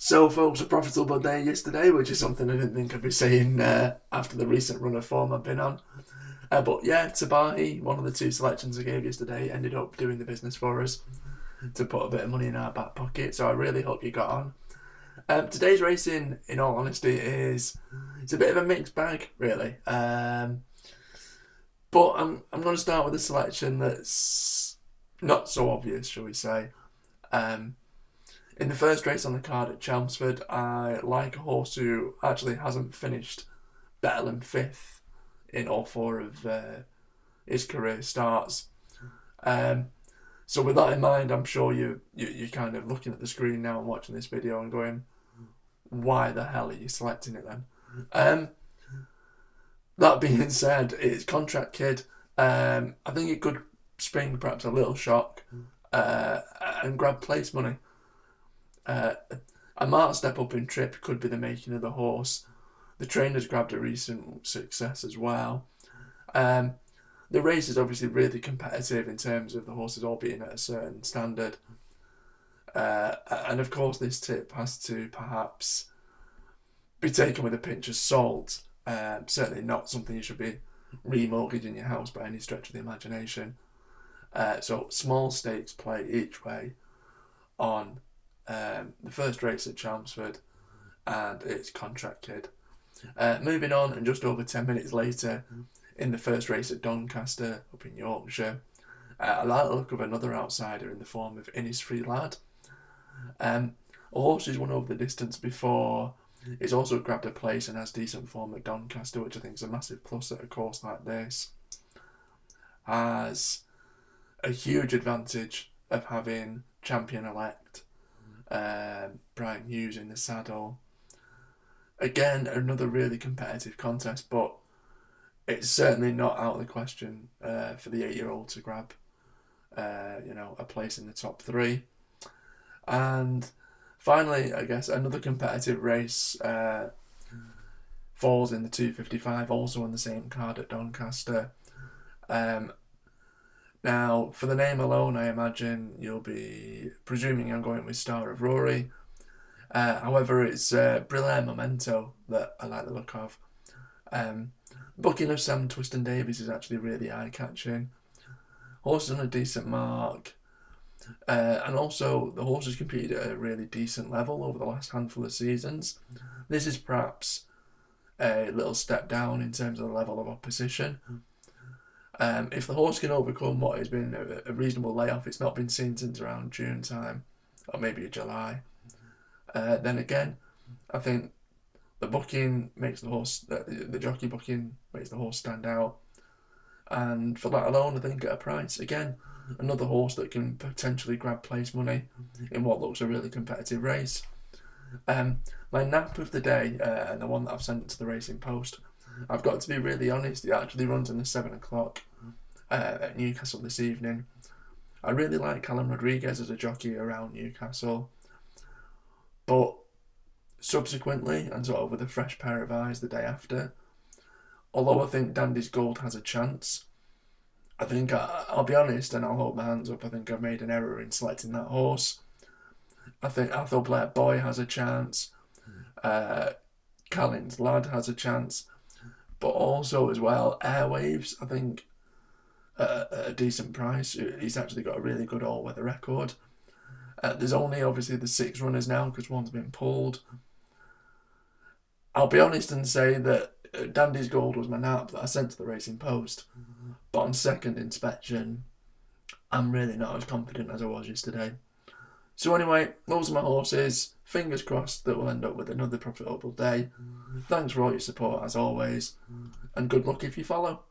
So, folks, a profitable day yesterday, which is something I didn't think I'd be saying after the recent run of form I've been on. But yeah, Tabaahy, one of the two selections I gave yesterday, ended up doing the business for us to put a bit of money in our back pocket. So I really hope you got on. Today's racing, in all honesty, it's a bit of a mixed bag, really. But I'm going to start with a selection that's not so obvious, shall we say. In the first race on the card at Chelmsford, I like a horse who actually hasn't finished better than fifth in all four of his career starts. So with that in mind, I'm sure you're kind of looking at the screen now and watching this video and going, why the hell are you selecting it then? That being said, it's Contract Kid. I think it could spring perhaps a little shock and grab place money. A marked step up in trip could be the making of the horse. The trainer's grabbed a recent success as well. The race is obviously really competitive in terms of the horses all being at a certain standard. And of course this tip has to perhaps be taken with a pinch of salt. Certainly not something you should be remortgaging your house by any stretch of the imagination. So small stakes play each way on the first race at Chelmsford, and it's Contract Kid. Moving on, and just over 10 minutes later, in the first race at Doncaster up in Yorkshire, I like the look of another outsider in the form of Innisfree Lad. A horse who's won over the distance before. He's also grabbed a place and has decent form at Doncaster, which I think is a massive plus at a course like this. Has a huge advantage of having champion-elect Brian Hughes in the saddle. Again, another really competitive contest, but it's certainly not out of the question for the 8-year-old to grab a place in the top three. And finally, I guess another competitive race falls in the 255, also on the same card at Doncaster. Now, for the name alone, I imagine you'll be presuming I'm going with Star of Rory. However, it's Brilliant Memento that I like the look of. Booking of Sam Twiston Davies is actually really eye-catching. Horse is on a decent mark. And also, the horse has competed at a really decent level over the last handful of seasons. This is perhaps a little step down in terms of the level of opposition. If the horse can overcome what has been a reasonable layoff, it's not been seen since around June time, or maybe July, then again, I think the booking makes the horse, the jockey booking makes the horse stand out. And for that alone, I think at a price, again, another horse that can potentially grab place money in what looks a really competitive race. My nap of the day, and the one that I've sent to the Racing Post, I've got to be really honest, it actually runs in the 7 o'clock at Newcastle this evening. I really like Callum Rodriguez as a jockey around Newcastle, but subsequently, and sort of with a fresh pair of eyes the day after, although I think Dandy's Gold has a chance, I think, I'll be honest and I'll hold my hands up, I think I've made an error in selecting that horse. I think Athol Blair Boy has a chance, Callin's Lad has a chance, but also as well, Airwaves, I think, at a decent price. He's actually got a really good all-weather record. There's only obviously the 6 runners now because one's been pulled. I'll be honest and say that Dandy's Gold was my nap that I sent to the Racing Post, but on second inspection, I'm really not as confident as I was yesterday. So anyway, those are my horses. Fingers crossed that we'll end up with another profitable day. Thanks for all your support as always, and good luck if you follow.